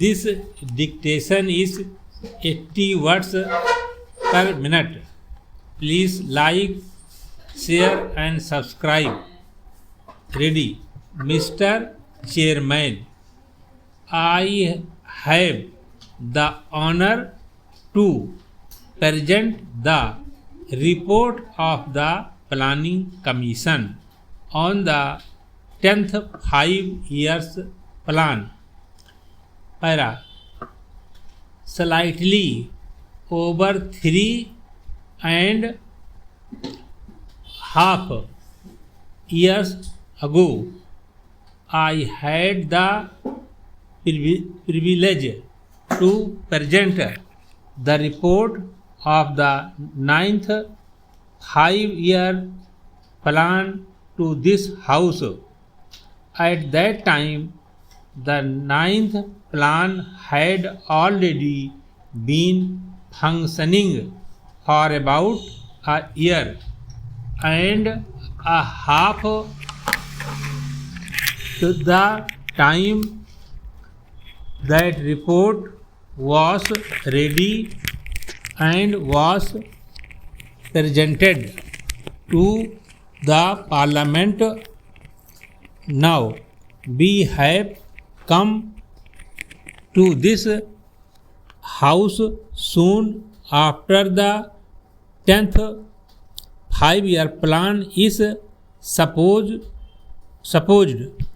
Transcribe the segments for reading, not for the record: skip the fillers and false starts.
This dictation is 80 words per minute. Please like, share and subscribe. Ready. Mr. Chairman, I have the honor to present the report of the Planning Commission on the 10th 5 years plan. Para. Slightly over 3.5 years ago, I had the privilege to present the report of the 9th 5-year plan to this House. At that time, the 9th plan had already been functioning for about a year and a half. The time that report was ready and was presented to the Parliament. Now we have come to this House soon after the 10th 5-year plan is supposed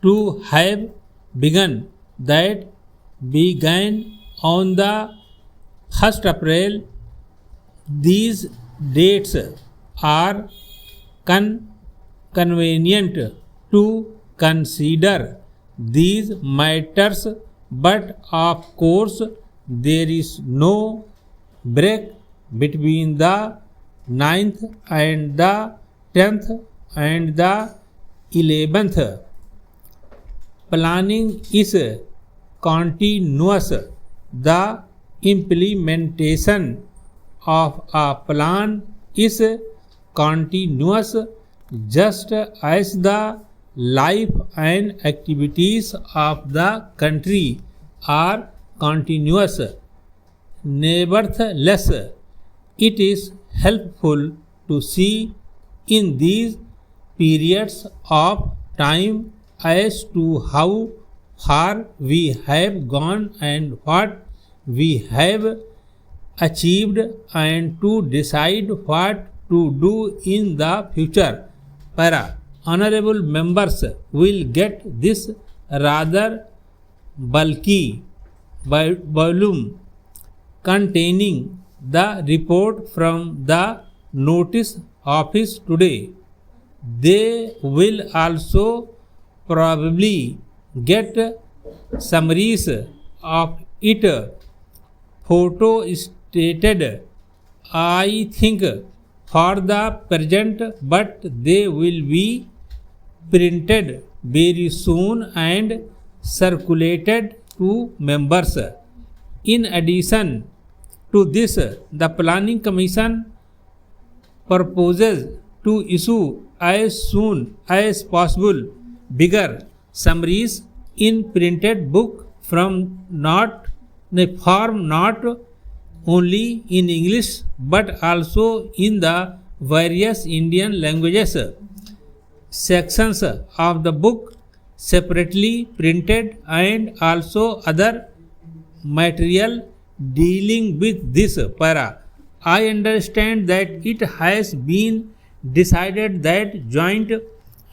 to have begun. That began on the 1st April. These dates are convenient to consider these matters, but of course there is no break between the 9th and the 10th and the 11th. Planning is continuous. The implementation of a plan is continuous, just as the life and activities of the country are continuous. Nevertheless, it is helpful to see in these periods of time as to how far we have gone and what we have achieved, and to decide what to do in the future. Para. Honorable members will get this rather bulky volume containing the report from the notice office today. They will also probably get summaries of it photo stated, I think, for the present, but they will be printed very soon and circulated to members. In addition to this, the Planning Commission proposes to issue as soon as possible bigger summaries in printed book form, not only in English but also in the various Indian languages. Sections of the book separately printed, and also other material dealing with this. Para. I understand that it has been decided that joint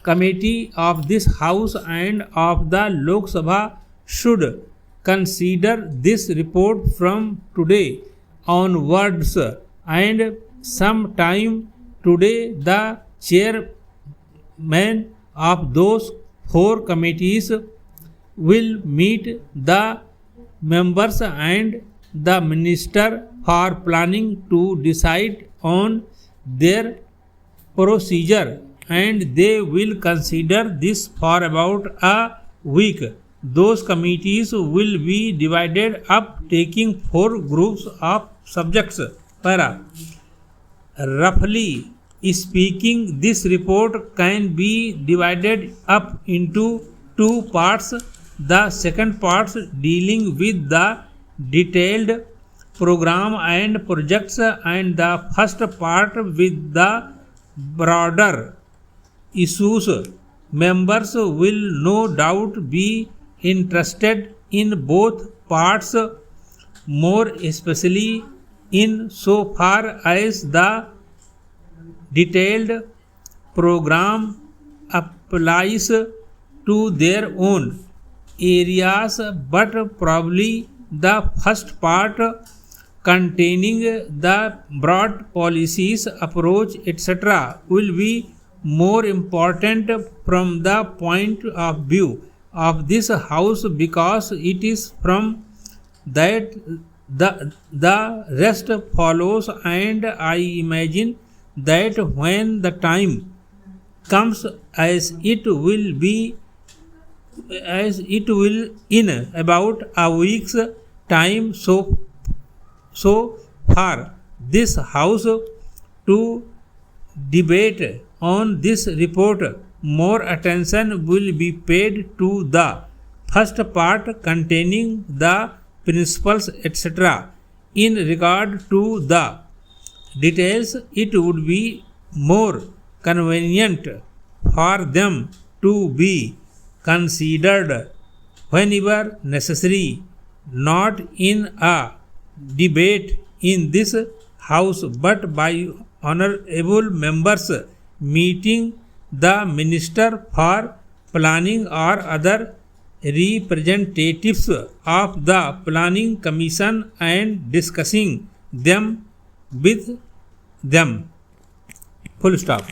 committee of this House and of the Lok Sabha should consider this report from today onwards, and sometime today the chairman of those 4 committees will meet the members and the minister for planning to decide on their procedure, and they will consider this for about a week. Those committees will be divided up, taking 4 groups of subjects. Para. Roughly speaking, this report can be divided up into 2 parts. the second part dealing with the detailed program and projects, and the first part with the broader issues. Members will no doubt be interested in both parts, more especially in so far as the detailed program applies to their own areas, but probably the first part containing the broad policies, approach, etc., will be more important from the point of view of this house, because it is from that the rest follows, and I imagine that when the time comes, as it will in about a week's time, so far this house to debate on this report, more attention will be paid to the first part containing the principles, etc. In regard to the details, it would be more convenient for them to be considered whenever necessary, not in a debate in this house, but by honorable members meeting the minister for planning or other representatives of the planning commission and discussing them with them. Full stop.